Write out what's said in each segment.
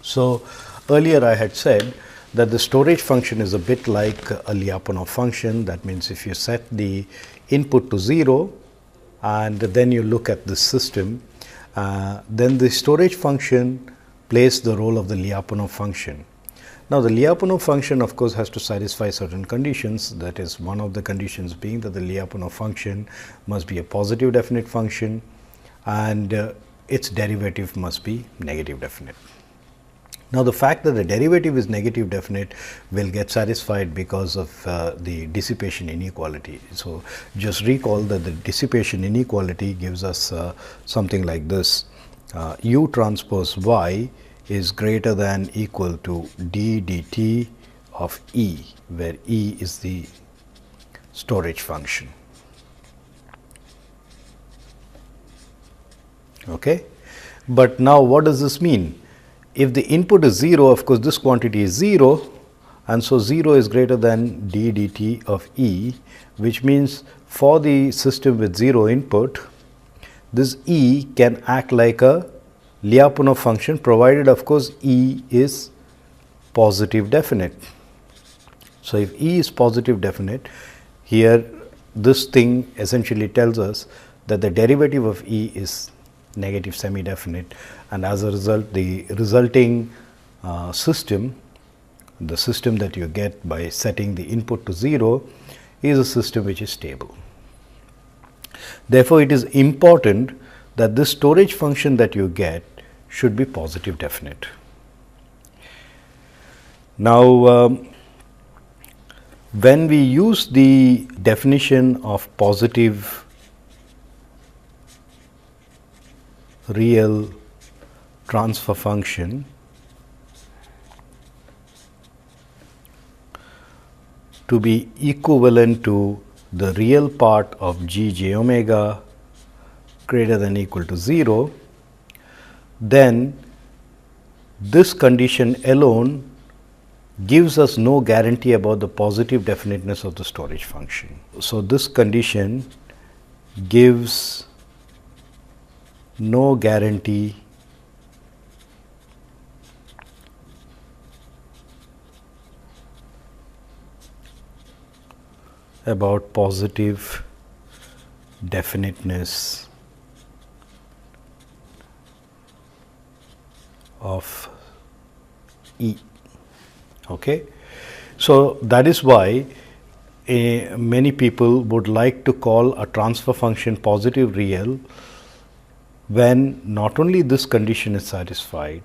So, earlier I had said that the storage function is a bit like a Lyapunov function. That means, if you set the input to 0 and then you look at the system, then the storage function plays the role of the Lyapunov function. Now, the Lyapunov function of course has to satisfy certain conditions. That is, one of the conditions being that the Lyapunov function must be a positive definite function and its derivative must be negative definite. Now, the fact that the derivative is negative definite will get satisfied because of the dissipation inequality. So, just recall that the dissipation inequality gives us something like this: u transpose y is greater than equal to d dt of E, where E is the storage function. Okay. But now, what does this mean? If the input is 0, of course, this quantity is 0, and so 0 is greater than d dt of E, which means for the system with 0 input, this E can act like a Lyapunov function, provided of course E is positive definite. So, if E is positive definite, here this thing essentially tells us that the derivative of E is negative semi definite, and as a result the resulting system, the system that you get by setting the input to 0, is a system which is stable. Therefore, it is important that this storage function that you get should be positive definite. Now, when we use the definition of positive real transfer function, to be equivalent to the real part of g j omega greater than or equal to 0, then this condition alone gives us no guarantee about the positive definiteness of the storage function. So, this condition gives no guarantee about positive definiteness of E. Okay. So, that is why many people would like to call a transfer function positive real when not only this condition is satisfied,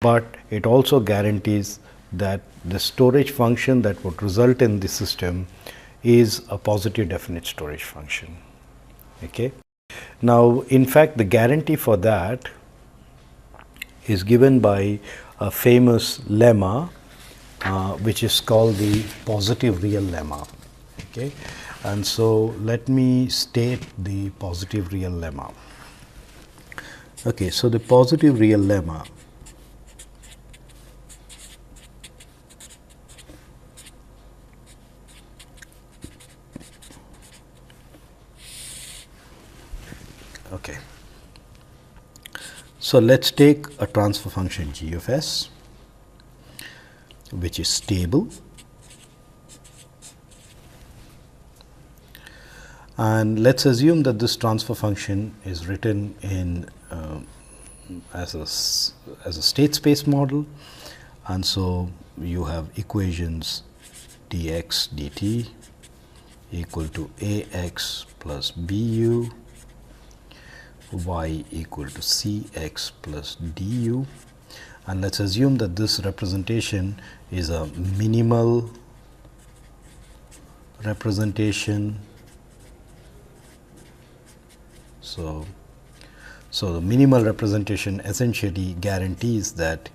but it also guarantees that the storage function that would result in the system is a positive definite storage function. Okay. Now, in fact, the guarantee for that is given by a famous lemma, which is called the positive real lemma. Okay. And so, let me state the positive real lemma. Okay. So, the positive real lemma okay. So, let us take a transfer function g of s, which is stable, and let us assume that this transfer function is written in as a state space model, and so you have equations dx dt equal to ax plus bu, y equal to cx plus du, and let us assume that this representation is a minimal representation. So, the minimal representation essentially guarantees that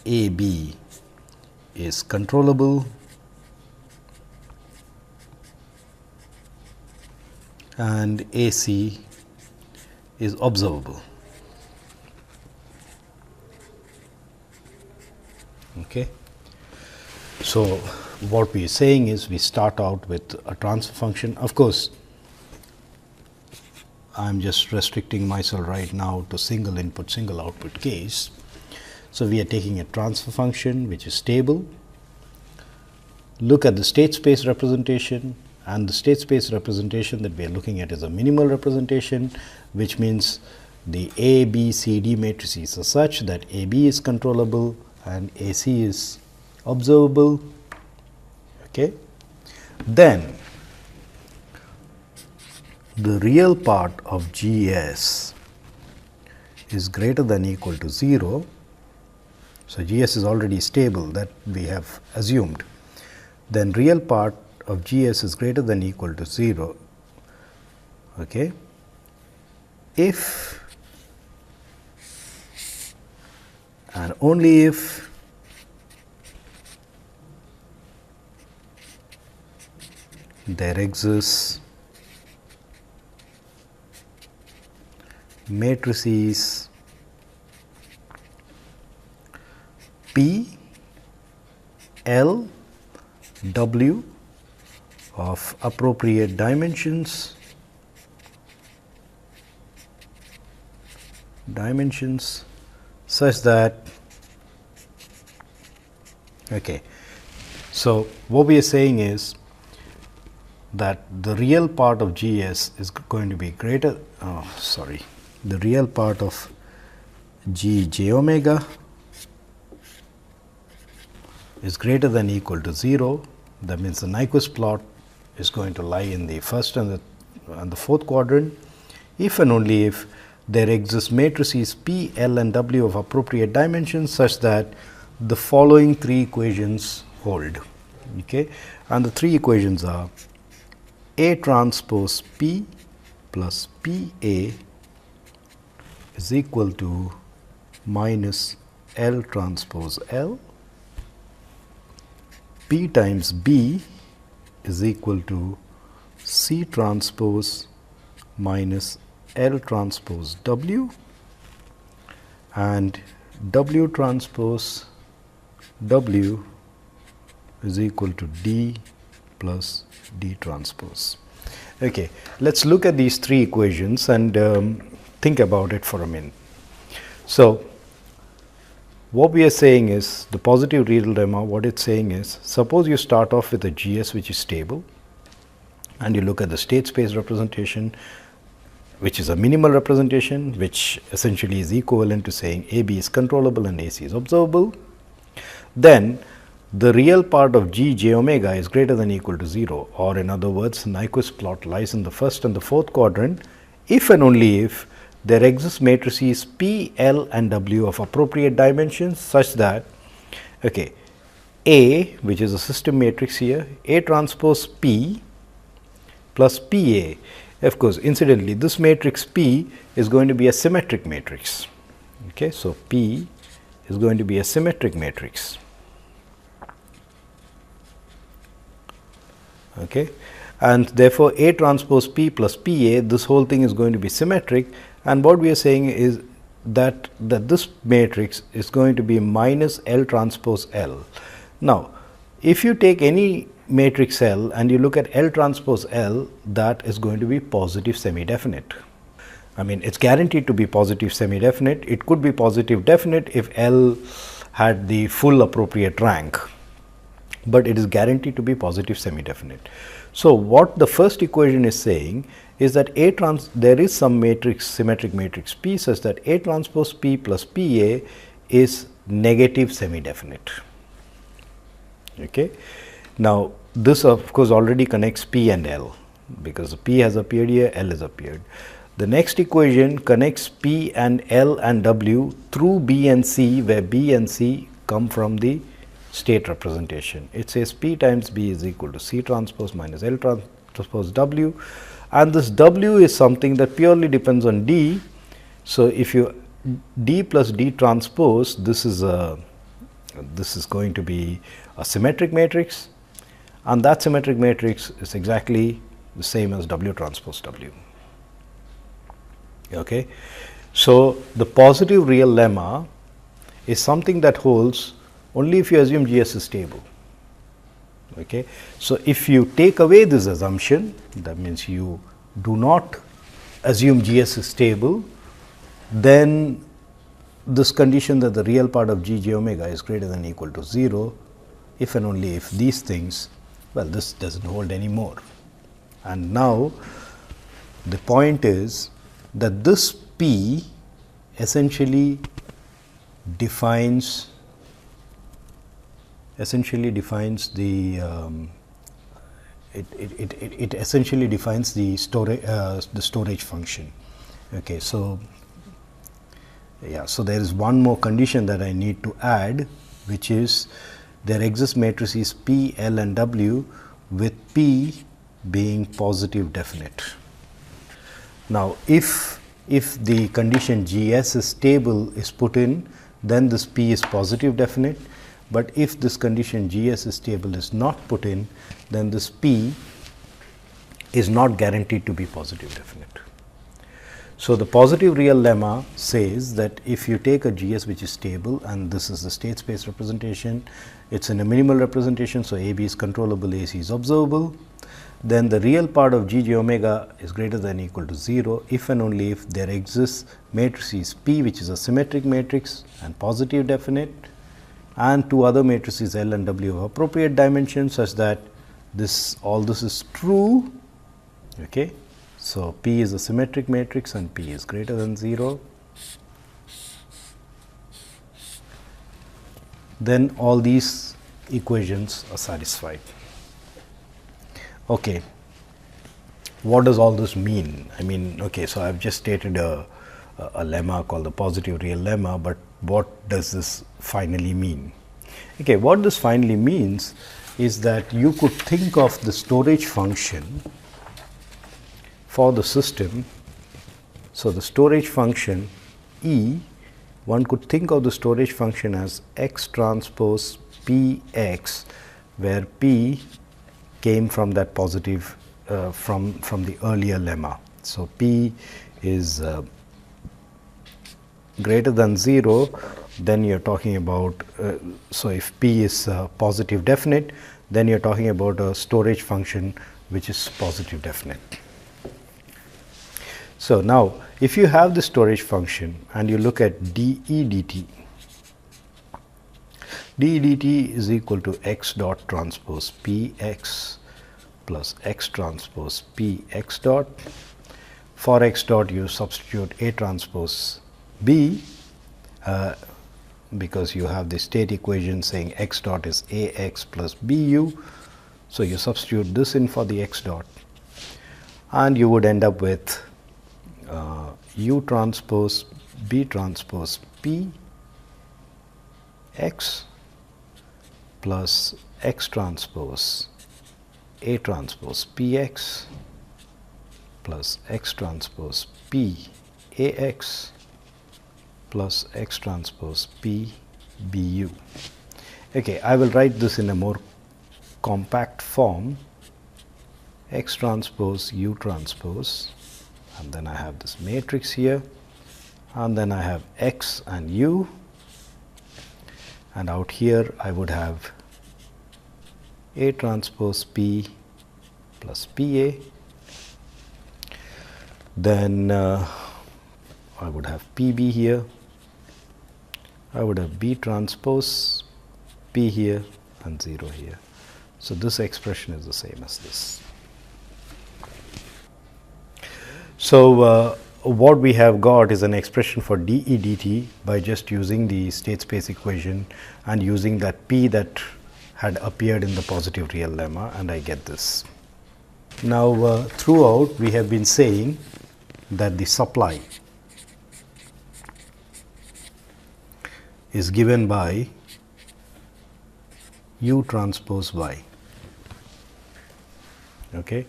a b is controllable and a c is observable. Okay. So, what we are saying is we start out with a transfer function. Of course, I am just restricting myself right now to single input, single output case. So, we are taking a transfer function which is stable. Look at the state space representation, and the state space representation that we are looking at is a minimal representation, which means the A, B, C, D matrices are such that A, B is controllable and A, C is observable. Okay. Then the real part of G S is greater than or equal to 0. So, G S is already stable, that we have assumed. Then real part of G S is greater than or equal to 0, okay, if and only if there exists matrices P, L, W of appropriate dimensions such that, okay. So, what we are saying is that the real part of G S is going to be greater, the real part of G j omega is greater than or equal to 0. That means, the Nyquist plot is going to lie in the first and the fourth quadrant, if and only if there exists matrices P, L and W of appropriate dimensions such that the following three equations hold. Okay. And the three equations are A transpose P plus P A is equal to minus L transpose L, P times B is equal to C transpose minus L transpose W, and W transpose W is equal to D plus D transpose. Okay. Let us look at these three equations and think about it for a minute. So, what we are saying is the positive real lemma, what it is saying is, suppose you start off with a G S which is stable and you look at the state space representation, which is a minimal representation, which essentially is equivalent to saying A B is controllable and A C is observable. Then the real part of G j omega is greater than or equal to 0, or in other words, Nyquist plot lies in the first and the fourth quadrant, if and only if there exists matrices P, L and W of appropriate dimensions such that, okay, A, which is a system matrix here, A transpose P plus P A. Of course, incidentally, this matrix P is going to be a symmetric matrix. Okay. So, P is going to be a symmetric matrix. Okay. And therefore, A transpose P plus P A, this whole thing is going to be symmetric, and what we are saying is that this matrix is going to be minus L transpose L. Now, if you take any matrix L and you look at L transpose L, that is going to be positive semi-definite. I mean, it is guaranteed to be positive semi-definite. It could be positive definite if L had the full appropriate rank, but it is guaranteed to be positive semi-definite. So, what the first equation is saying is that there is some matrix, symmetric matrix P such that A transpose P plus P A is negative semi-definite. Okay. Now, this of course already connects P and L, because P has appeared here, L has appeared. The next equation connects P and L and W through B and C, where B and C come from the state representation. It says P times B is equal to C transpose minus L transpose W, and this W is something that purely depends on D. So, if you D plus D transpose, this is going to be a symmetric matrix, and that symmetric matrix is exactly the same as W transpose W. Okay. So, the positive real lemma is something that holds only if you assume G S is stable. Okay. So, if you take away this assumption, that means you do not assume G S is stable, then this condition that the real part of g j omega is greater than or equal to 0, if and only if these things, well, this does not hold anymore. And now, the point is that this P essentially defines the it essentially defines the storage function. Okay, so yeah, so there is one more condition that I need to add, which is there exist matrices P, L and W with P being positive definite. Now, if the condition Gs is stable is put in, then this P is positive definite, but if this condition Gs is stable is not put in, then this P is not guaranteed to be positive definite. So, the positive real lemma says that if you take a Gs which is stable, and this is the state space representation, it is in a minimal representation. So, AB is controllable, AC is observable, then the real part of g j omega is greater than or equal to 0 if and only if there exists matrices P, which is a symmetric matrix and positive definite, and two other matrices L and W of appropriate dimension, such that all this is true. Okay. So, P is a symmetric matrix and P is greater than 0. Then all these equations are satisfied. Okay. What does all this mean? I mean, okay, so I have just stated a lemma called the positive real lemma, but what does this finally mean? Okay, what this finally means is that you could think of the storage function for the system. So, the storage function E, one could think of the storage function as x transpose P x, where P came from that positive from the earlier lemma. So, P is greater than 0, then you are talking about, so if P is positive definite, then you are talking about a storage function which is positive definite. So, now if you have the storage function and you look at dE dt, dE dt is equal to x dot transpose P x plus x transpose P x dot. For x dot you substitute A transpose B, because you have the state equation saying x dot is A x plus B u. So, you substitute this in for the x dot and you would end up with u transpose B transpose P x plus x transpose A transpose P x plus x transpose P A x plus x transpose P B u. Okay, I will write this in a more compact form, x transpose U transpose, and then I have this matrix here, and then I have x and u, and out here I would have A transpose P plus P A, then I would have P B here, I would have B transpose P here and 0 here. So, this expression is the same as this. So, what we have got is an expression for dE dt by just using the state space equation and using that P that had appeared in the positive real lemma, and I get this. Now, throughout we have been saying that the supply is given by U transpose Y. Okay.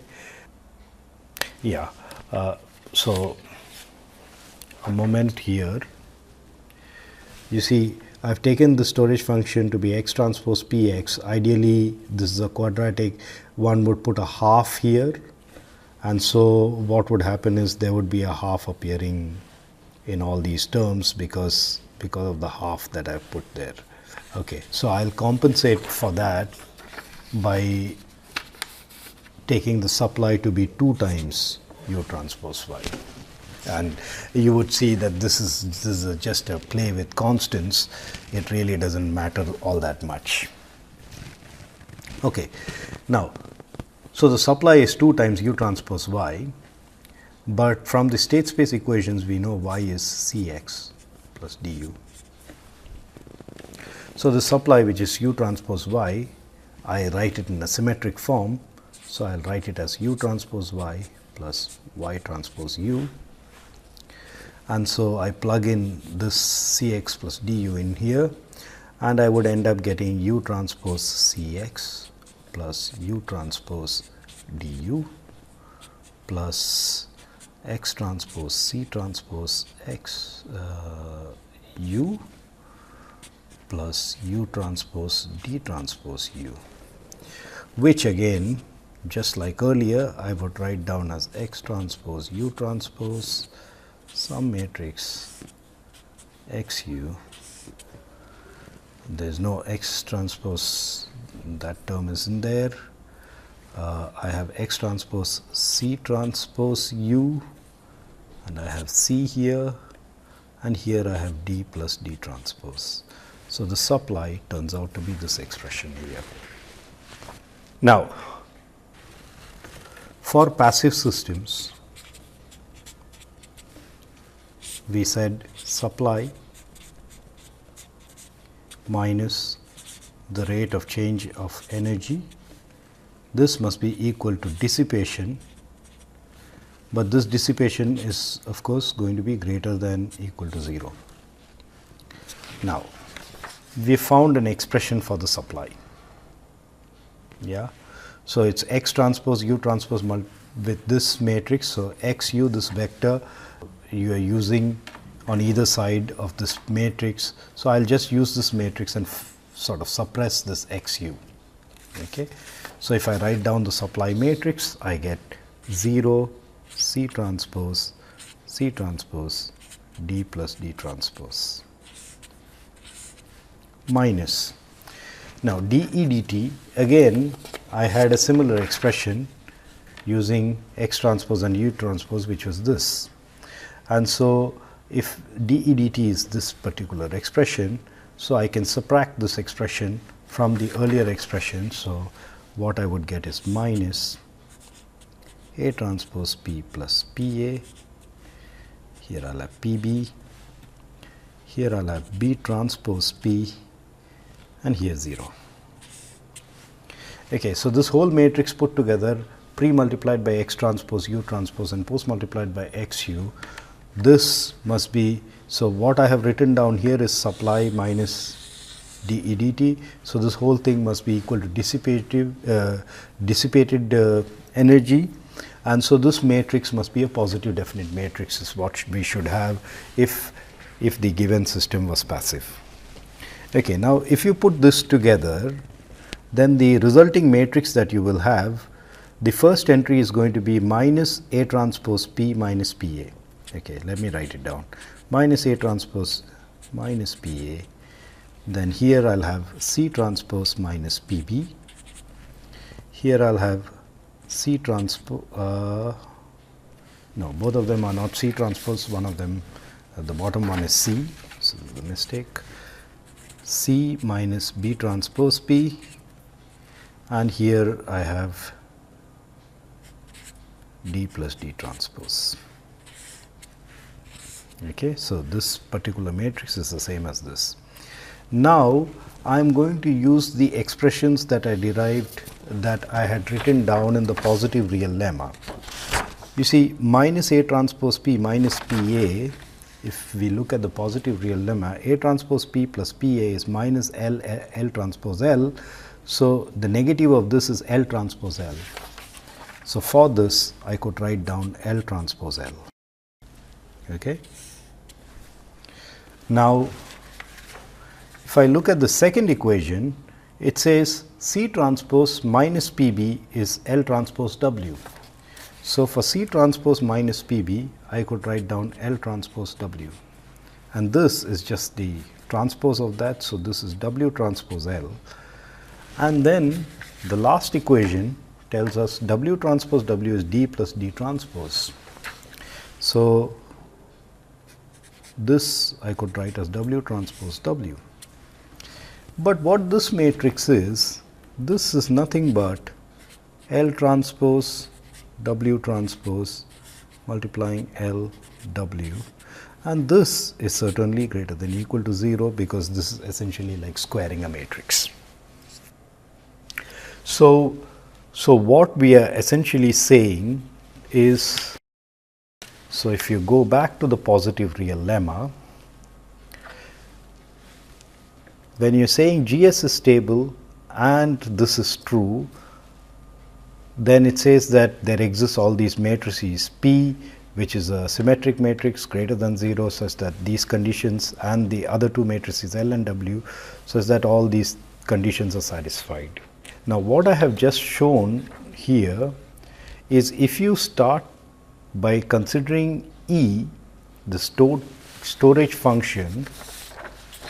Yeah. So, a moment here, you see I have taken the storage function to be x transpose P x. Ideally, this is a quadratic, one would put a half here, and so what would happen is there would be a half appearing in all these terms because of the half that I have put there. Okay. So, I will compensate for that by taking the supply to be 2 times U transpose Y. And you would see that this is just a play with constants. It really doesn't matter all that much. Okay. Now, so the supply is 2 times u transpose y, but from the state space equations we know y is Cx plus du. So the supply, which is u transpose y, I write it in a symmetric form. So I'll write it as u transpose y plus y transpose u. And so I plug in this Cx plus du in here, and I would end up getting u transpose Cx plus u transpose du plus x transpose C transpose x u plus u transpose d transpose u, which again, just like earlier, I would write down as x transpose u transpose some matrix x u. There is no x transpose, that term is in there. I have x transpose C transpose u, and I have C here, and here I have d plus d transpose. So the supply turns out to be this expression here. Now, for passive systems, we said supply minus the rate of change of energy. This must be equal to dissipation, but this dissipation is of course going to be greater than equal to 0. Now, we found an expression for the supply. Yeah. So, it is x transpose u transpose with this matrix. So, x u, this vector you are using on either side of this matrix. So, I will just use this matrix and sort of suppress this x u. Okay. So, if I write down the supply matrix, I get 0 C transpose d plus d transpose minus. Now, dE dt, again I had a similar expression using x transpose and u transpose, which was this. And so, if dE dt is this particular expression, so I can subtract this expression from the earlier expression. So, what I would get is minus A transpose P plus PA, here I will have PB, here I will have B transpose P, and here 0. Okay, so this whole matrix put together, pre multiplied by x transpose u transpose and post multiplied by x u, this must be, so what I have written down here is supply minus dE dt. So, this whole thing must be equal to dissipated energy, and so this matrix must be a positive definite matrix, is what we should have if the given system was passive. Okay, now, if you put this together, then the resulting matrix that you will have, the first entry is going to be minus A transpose P minus PA. Okay, let me write it down, minus A transpose minus PA, then here I will have C transpose minus PB, here I will have C transpose, no, both of them are not C transpose, one of them, the bottom one is C, so this is the mistake, C minus B transpose P, and here I have D plus D transpose. Okay, so this particular matrix is the same as this. Now, I am going to use the expressions that I derived, that I had written down in the positive real lemma. You see, minus A transpose P minus PA, if we look at the positive real lemma, A transpose P plus PA is minus L transpose L. So, the negative of this is L transpose L. So, for this I could write down L transpose L. Okay. Now, if I look at the second equation, it says C transpose minus PB is L transpose W. So, for C transpose minus PB, I could write down L transpose W, and this is just the transpose of that. So, this is W transpose L, and then the last equation tells us W transpose W is D plus D transpose. So, this I could write as W transpose W. But what this matrix is, this is nothing but L transpose W transpose multiplying L W, and this is certainly greater than or equal to 0, because this is essentially like squaring a matrix. So what we are essentially saying is, so if you go back to the positive real lemma, when you are saying GS is stable and this is true, then it says that there exists all these matrices P, which is a symmetric matrix greater than 0, such that these conditions, and the other two matrices L and W, such that all these conditions are satisfied. Now, what I have just shown here is, if you start by considering E, the storage function,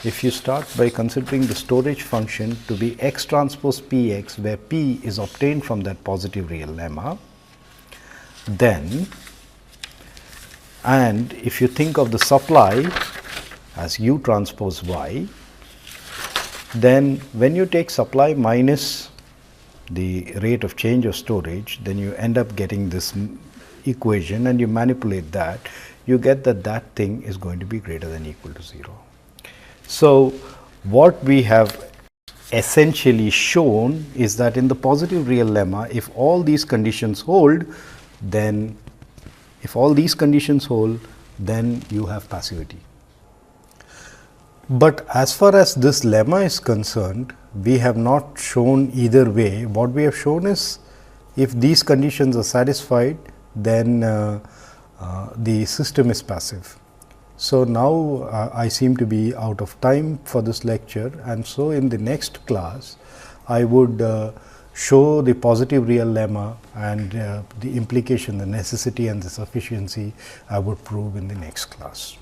if you start by considering the storage function to be x transpose p x, where p is obtained from that positive real lemma, then, and if you think of the supply as u transpose y, then when you take supply minus the rate of change of storage, then you end up getting this equation, and you manipulate that, you get that that thing is going to be greater than or equal to 0. So, what we have essentially shown is that in the positive real lemma, if all these conditions hold, then you have passivity. But as far as this lemma is concerned, we have not shown either way. What we have shown is, if these conditions are satisfied, then the system is passive. So, now I seem to be out of time for this lecture, and so in the next class I would show the positive real lemma, and the implication, the necessity and the sufficiency I would prove in the next class.